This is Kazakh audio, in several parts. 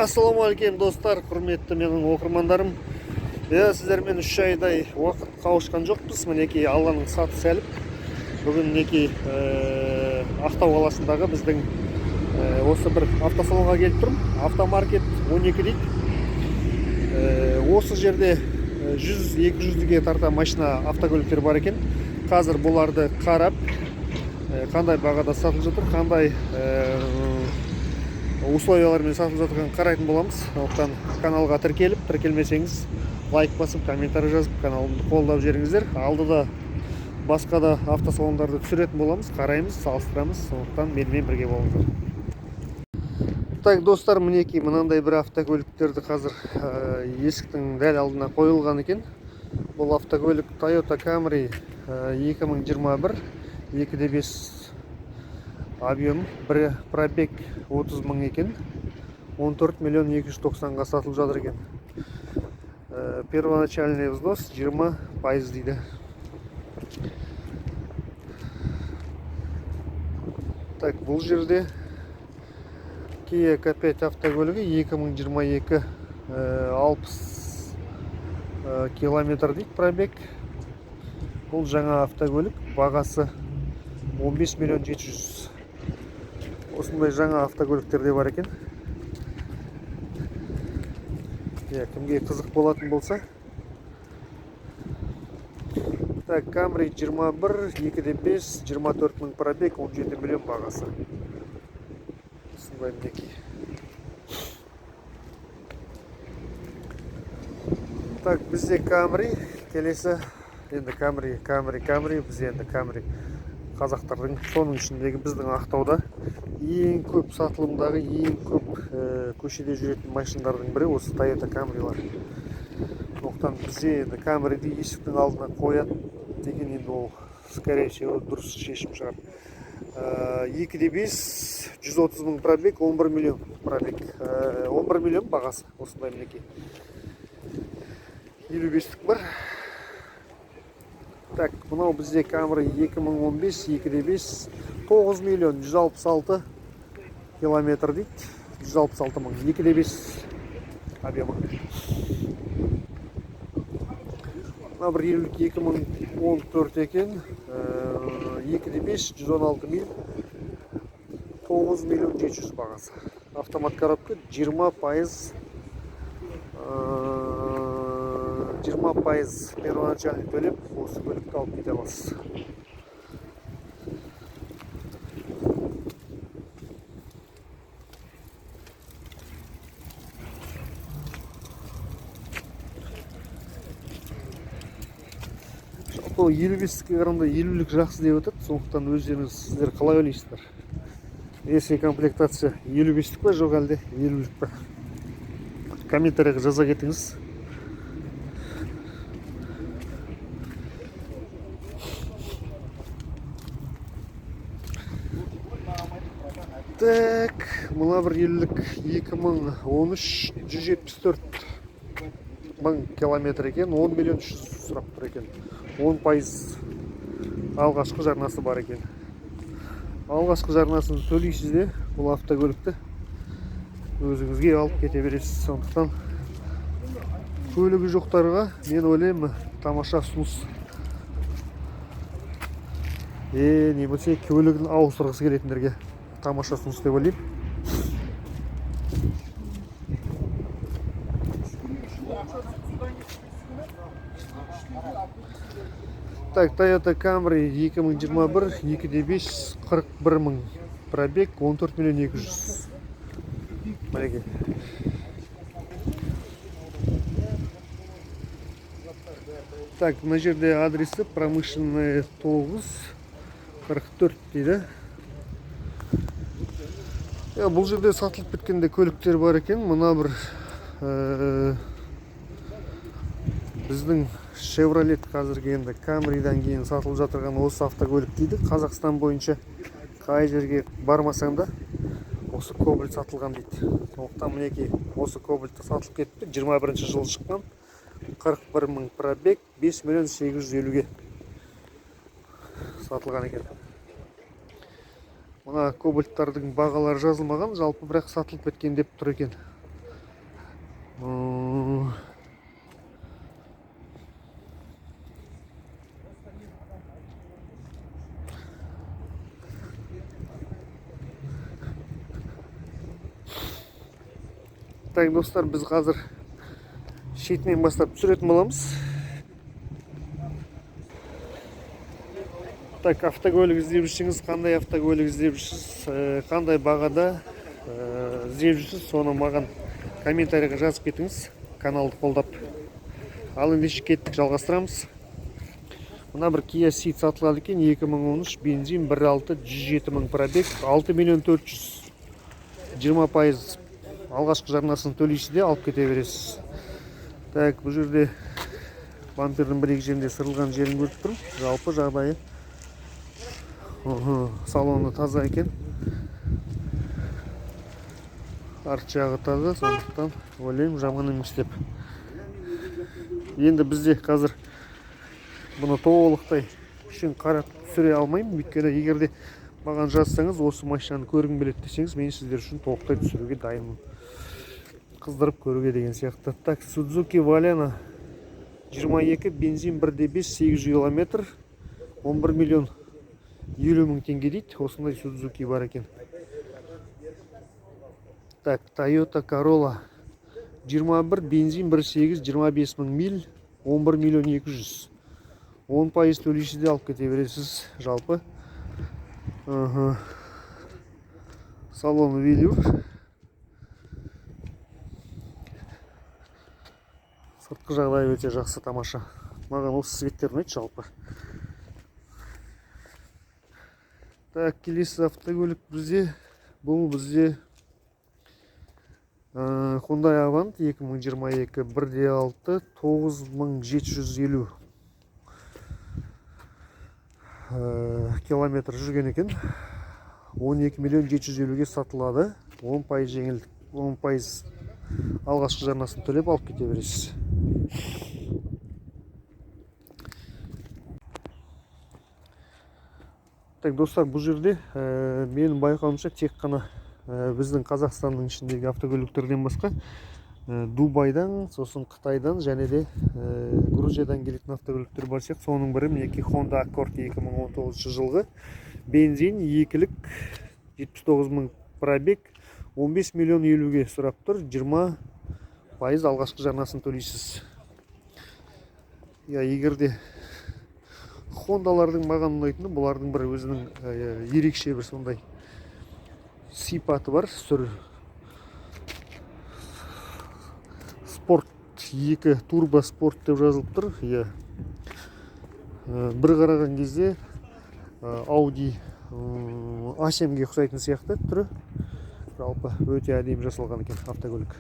Ассалаумағалейкум достар, құрметті менің оқырмандарым. Сіздермен 3 айдай уақыт қауышқан жоқпыз. Мінекей Алланың саты сәліп. Бүгін мінекей Ақтау қаласындағы біздің осы бір автосалонға келіп тұрмын. Автомаркет 12 дейді. Осы жерде 100-200-ге тарта машина автокөліктер бар екен. Қазір бұларды қарап, қандай бағада сатылып жатыр, қандай условиялармен сатылып жатырған қарайтын боламыз. Оқтан каналға тіркелмесеңіз, лайк басып, комментарий жазып, каналымды қолдап жеріңіздер. Алдыда басқа да автосалондарды түсіретін боламыз, қараймыз, салыстырамыз. Сондықтан менімен бірге болыңыздар. Так, достар, мінекей мынандай бір автокөліктерді қазір есіктің дәл алдына қойылған екен. Бұл автокөлік Toyota Camry 2021 2.5 объем, бір пробег 30 мың екен, 14 миллион 290-ға сатылып жатыр екен. Первоначальный взнос 20% дейді. Так, бұл жерде Kia K5 автокөлігі 2022 60 километр дейді пробег. Бұл жаңа автокөлік, бағасы 15 миллион 700. Осындай жаңа автокөліктерде бар екен. Кімге қызық болатын болса. Так, Camry 21, 2.5, 24 мың пробег, 17 миллион бағасы. Осындай мінекей. Так, бізде Camry, келесі енді Camry, бізде енді Camry. Қазақтардың соның ішіндегі біздің Ақтауда ең көп сатылымдағы, ең көп көшеде жүретін машиналардың бірі осы Toyota Camrylар. Сондықтан бізде енді Camryді есіктің алдына қояды деген енді ол скорее всего дұрыс шешім шығар. 2.5 130 мың пробег, 11 миллион пробег, 11 миллион бағасы осындай мінекей. 55-тік бар. Так, мынау бізде Camry 2015 2.5 9 миллион 166 километр дейді. 166 мың, 2.5 объемы. Мына бір елік 2014 екен, 2.5 116 мил, 9 миллион 700 бағасы. Автомат коробка 20% первоначальный төлеп, осы көлікті алып кете аласыз. Жалпы 55-ке қарағанда 50-лік жақсы деп өтеді, сондықтан өздеріңіз сіздер қалай ойлайсыздар? Если комплектация 55-тік па, жоқ әлде 50-лік па? Комментарийға жаза кетіңіз. Так, мына бір елік 2013 174 мың километр екен, 10 миллион 300 сұрап тұр екен. 10% алғашқы жарнасы бар екен. Алғашқы жарнасын төлейсіз де, бұл автокөлікті өзіңізге алып кете бересіз. Сондықтан көлігі жоқтарға мен ойлаймын тамаша ұсыныс. Не болса көлігін ауыстырғысы келетіндерге тамаша ұсыныс деп ойлаймын. Так, Toyota Camry 2021 2.5 41 мың пробег, 14 миллион 200. Мінекей. Так, мына жерде адресі промышленная 9 44 дейді. Бұл жерде сатылып біткенде көліктер бар екен. Мына бір біздің Chevrolet қазіргі енді Camry'дан кейін сатылып жатырған осы автокөлік дейді. Қазақстан бойынша қай жерге бармасаң да осы Cobalt сатылған дейді. Сондықтан мінекей осы Cobalt сатылып кетті. 21 жылы шыққан, 41 мың пробег, 5 миллион 850-ге сатылған екен. Мына Cobalt'тардың бағалары жазылмаған, жалпы бірақ сатылып кеткен деп тұр екен. Так, достар, біз қазір шетінен бастап түсіретін боламыз. Так, автокөлік іздеп жүрсеңіз, қандай автокөлік іздеп жүрсіз, қандай бағада іздеп жүрсіз, соны маған комментарийға жазып кетіңіз, каналды қолдап. Ал ендеше кеттік, жалғастырамыз. Мына бір Kia Ceed сатылады екен, 2013 бензин 1.6, 107 мың пробег, 6 миллион 400, 20% алғашқы жарнасын төлейсіз де алып кете бересіз. Так, бұл жерде бампердің бір-екі жерінде сырылған жерін көріп тұрмын. Жалпы жағдайы салоны таза екен. Арт жағы таза, сондықтан ойлаймын жаман емес деп. Енді бізде қазір бұны толықтай үшін қарап түсіре алмаймын, өйткені егерде маған жазсаңыз, осы машинаны көргім келеді десеңіз, мен сіздер үшін толықтай түсіруге дайынмын. Қыздырып көруге деген сияқты. Так, Suzuki Valena 22 бензин 1.5, 800 км, 11 миллион 50 мың теңге дейді. Осындай Suzuki бар екен. Так, Toyota Corolla 21 бензин 1.8, 25 мың миль, 11 миллион 200. 10% төлейсіз де алып кете бересіз. Жалпы салон велюр. Сыртқы жағдайы өте жақсы, тамаша. Маған осы цветтер ұнайды жалпы. Так, келесі автокөлік бізде. Бұл бізде Hyundai Avant 2022 1.6, 9750 километр жүрген екен. 12 миллион 750-ге сатылады. 10% жеңілдік, 10% алғашқы жарнасын төлеп алып кете бересіз. Так, достар, бұл жерде менің байқауымша тек қана біздің Қазақстанның ішіндегі автокөліктерден басқа Дубайдан, сосын Қытайдан және де Грузиядан келетін автокөліктер бар сияқты. Соның бірі мінекей Honda Accord 2019 жылғы бензин 2-лік 79 мың пробег, 15 миллион 50-ге сұрап тұр, 20% алғашқы жарнасын төлейсіз. Егерде Хондалардың маған ұнайтыны, бұлардың бір өзінің ерекше бір сондай сипаты бар. Спорт 2 турбо спорт деп жазылып тұр. Бір қараған кезде Audi A7-ге ұқсайтын сияқты түрі. Жалпы өте әдемі жасалған екен автокөлік.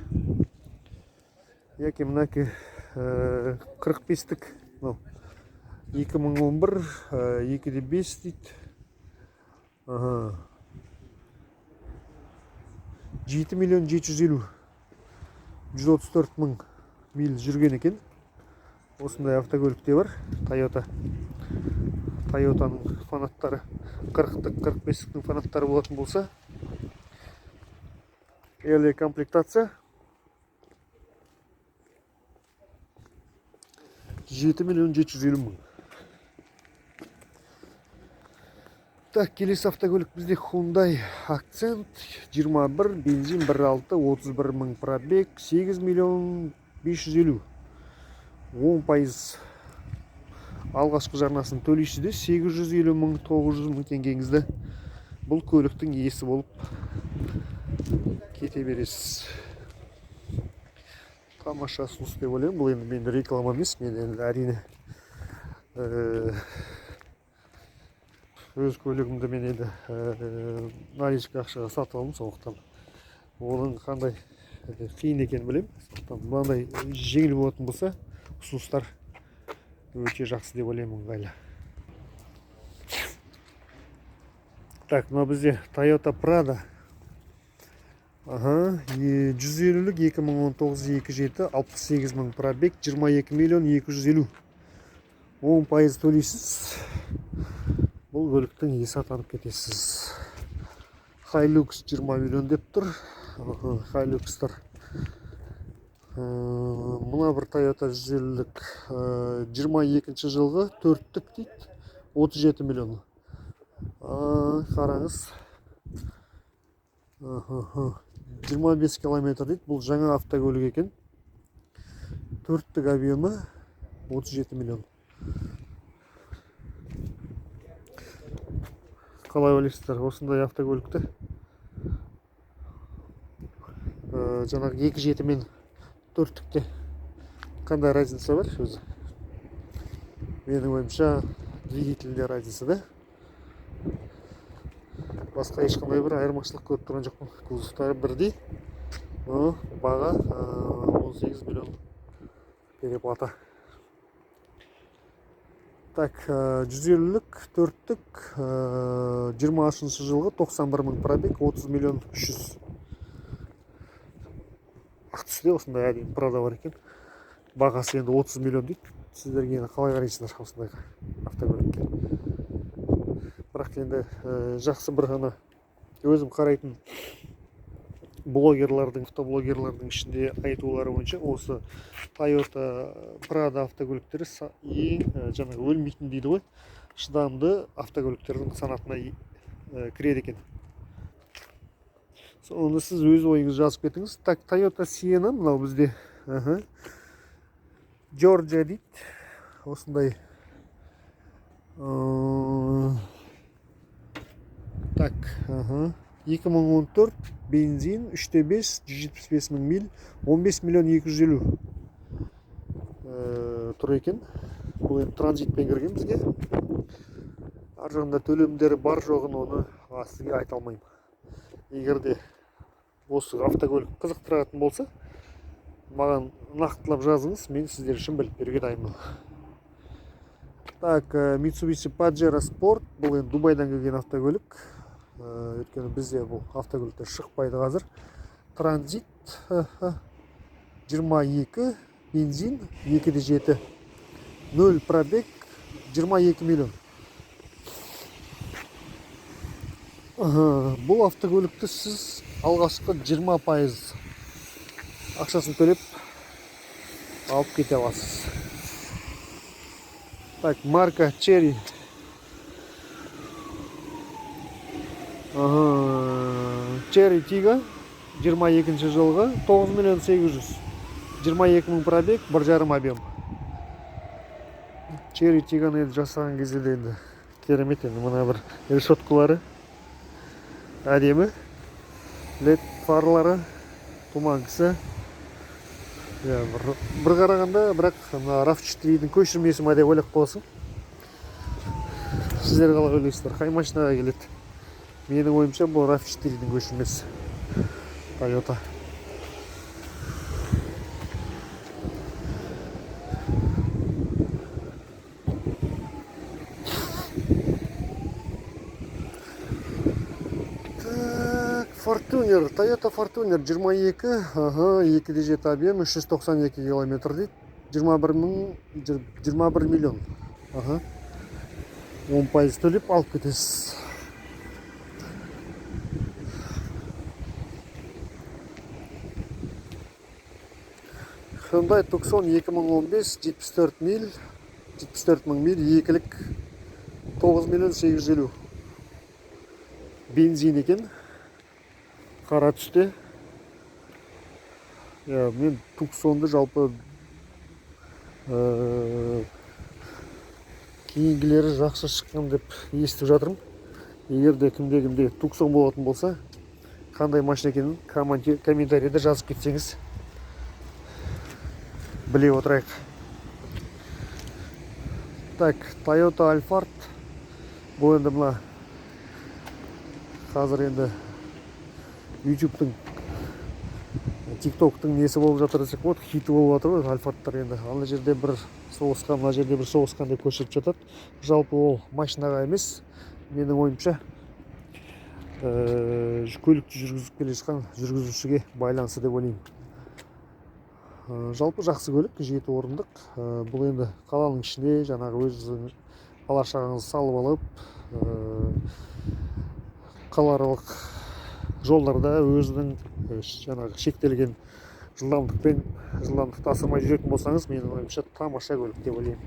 Яки мынаки 45-тік 2011 2.5 дейді. 7 миллион 750, 134 мың миль жүрген екен. Осындай автокөлікте бар. Toyotаның фанаттары 40-тік 45-тіктің фанаттары болатын болса, эле комплектация 7 миллион 750 мың. Так, келесі автокөлік бізде Hyundai Accent 21 бензин 1.6, 31 мың пробег, 8 миллион 550. 10% алғашқы жарнасын төлейсіз де 850 мың, 900 мың теңгеңізді бұл көліктің иесі болып кете бересіз. Тамаша ұсыныс деп ойлаймын. Бұл енді мен реклама емес, мен енді әрине өз көлігімді мен енді наличка ақшаға сатып алдым, сондықтан оның қандай қиын екенін білемін. Сондықтан мынандай жеңіл болатын болса, ұсыныстар өте жақсы деп ойлаймын, ыңғайлы. Так, мына бізде Toyota Prado 150-лік 2019 2.7, 68 мың пробег, 22 миллион 250. 10% төлейсіз. Бұл көліктің иесі атанып кетесіз. Hilux 20 миллион деп тұр. Hilux'тар Мына бір Toyota 150-лік 22 жылғы 4-тік дейді, 37 миллион. Қараңыз, 25 километр дейді. Бұл жаңа автокөлік екен. 4-тік объемы 37 миллион. Қалай ойлайсыздар, осындай автокөлікті жаңағы 2.7 мен 4-тікте қандай разница бар өзі? Менің ойымша двигателінде разница, да? Басқа ешқандай бір айырмашылық көріп тұрған жоқпын. Кузовтары бірдей. Баға 18 миллион переплата. Так, 150-лік 4-тік 20 жылғы 91 мың пробег, 30 миллион 300. Ақтүсте осындай әдейін Прада бар екен. Бағасы енді 30 миллион дейді. Сіздерге қалай қарайсыздар осындай автокөлікке? Бірақ енді жақсы бір ғана өзім қарайтын блогерлардың, автоблогерлардың ішінде айтулары бойынша осы Toyota Prado автокөліктері жаңағы өлмейтін дейді ғой, шыдамды автокөліктердің санатына кіреді екен. Соны сіз өз ойыңыз жазып кетіңіз. Так, Toyota Sienna мынау бізде Georgia дейді. Осындай так, 2014 бензин 3.5 175 мың миль, 15 миллион 250 тұр екен. Бұл енді транзитпен кірген бізге. Ар жағында төлемдері бар жоғын оны сізге айта алмаймын. Егер де осы автокөлік қызықтыратын болса, маған нақтылап жазыңыз, мен сіздер үшін біліп беруге дайынмын. Так, Mitsubishi Pajero Sport, бұл енді Дубайдан келген автокөлік. Өйткені бізде бұл автокөліктер шықпайды қазір. Транзит 22, бензин 2.7, 0 пробег 22 миллион. Бұл автокөлікті сіз алғашқы 20% ақшасын төлеп алып кете аласыз. Так, марка Cherry. Cherry Tiggo 22 жылғы 9 миллион 800, 22 мың пробег, 1,5 объем. Cherry Tiggo'ны жасаған кезде де енді керемет, енді мына бір решеткалары әдемі, LED фарлары, туманкісі. Бір қарағанда, бірақ RAV4-дің көшірмесі ма деп ойлап қаласың. Сіздер қалай ойлайсыздар, қай машинаға келеді? Менің ойымша бұл RAV4-дің көшірмесі. Toyota. Fortuner, Toyota Fortuner 22, 2.7 объем, 392 километр дейді, 21 миллион. 10% төлеп алып кетесіз. Hyundai Tucson 2015, 74 мың миль, екілік 9 миллион 850. Бензин екен. Қара түсте. Мен Tucson'ды жалпы кейінгілері жақсы шыққан деп естіп жатырмын. Егер де кімде Tucson болатын болса, қандай машина екенін комментарийде жазып кетсеңіз, біле отырайық. Так, Toyota Alphard. Бұл енді мына қазір енді YouTube-тың, TikTok-тың несі болып жатыр десек болады, хиті болып жатыр ғой, Alphardтар енді. Ана жерде бір соғысқан, мына жерде бір соғысқан деп көрсетіп жатады. Жалпы ол машинаға емес, менің ойымша көлікті жүргізіп келе жатқан жүргізушіге байланысты деп ойлаймын. Жалпы жақсы көлік, 7 орындық. Бұл енді қаланың ішінде жаңағы өзіңіздің бала-шағаңызды салып алып, қалааралық жолдарда өзінің жаңағы шектелген жылдамдықты асырмай жүретін болсаңыз, менің ойымша тамаша көлік деп ойлаймын.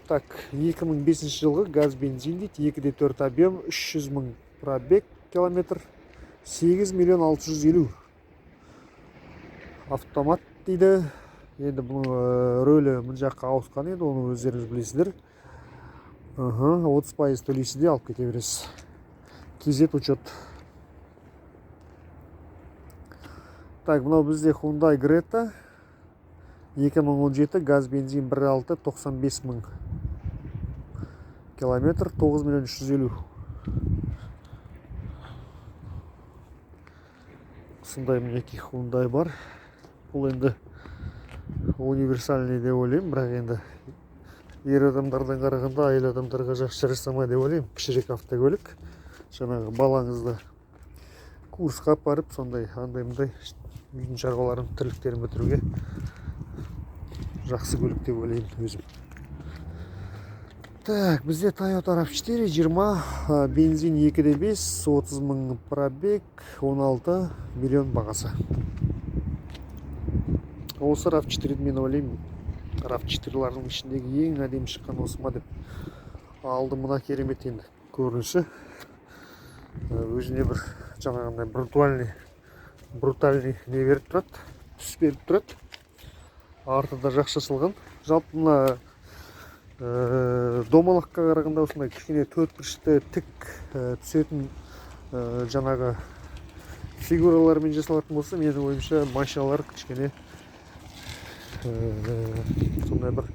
Так, 2005 жылғы газ бензин дейді, 2,4 объем, 300 мың пробег километр, 8 миллион 650. Автомат дейді. Енді бұның рөлі мұн жаққа ауысқан, енді оны өздеріңіз білесіздер. 30% төлейсіз де алып кете бересіз. Кезет учет. Так, мынау бізде Hyundai Creta 2017 газ бензин 1.6 95 мың километр, 9 миллион 350. Осындай мінекей Hyundai бар. Бұл енді универсальный деп ойлаймын, бірақ енді ер адамдардан қарағанда әйел адамдарға жақсы жасамай деп ойлаймын. Кішірек автокөлік. Жаңағы балаңызды курсқа апарып, сондай андай-мындай үйдің шаруаларын, тірліктерін бітіруге жақсы көлік деп ойлаймын өзім. Так, бізде Toyota RAV4 20, бензин 2,5, 30 мың пробег, 16 миллион бағасы. Осы RAV4-ді мен ойлаймын, RAV4-лардың ішіндегі ең әдемі шыққан осы ма деп алды. Мына керемет енді көрінісі. Өзіне бір жаңағындай брутальный не беріп тұрады, түс беріп тұрады. Арты да жақсы жасалған. Жалпы мына домалаққа қарағанда осындай кішкене төртбұрышты тік түсетін жаңағы фигуралармен жасалатын болса, менің ойымша машиналар кішкене сондай бір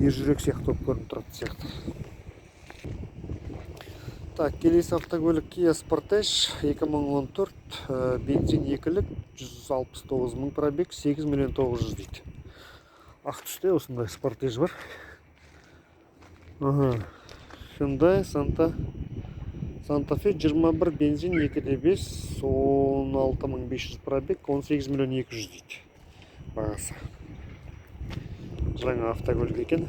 ержүрек сияқты көрініп тұрады сияқты. Так, келесі автокөлік Kia Sportage 2014, бензин 2-лік, 169 мың пробег, 8 миллион 900 дейді. Ақ түсте осындай Sportage бар. Hyundai Santa Fe 21, бензин 2,5, 16 мың 500 пробег, 18 миллион 200 дейді бағасы. Жаңа автокөлік екен.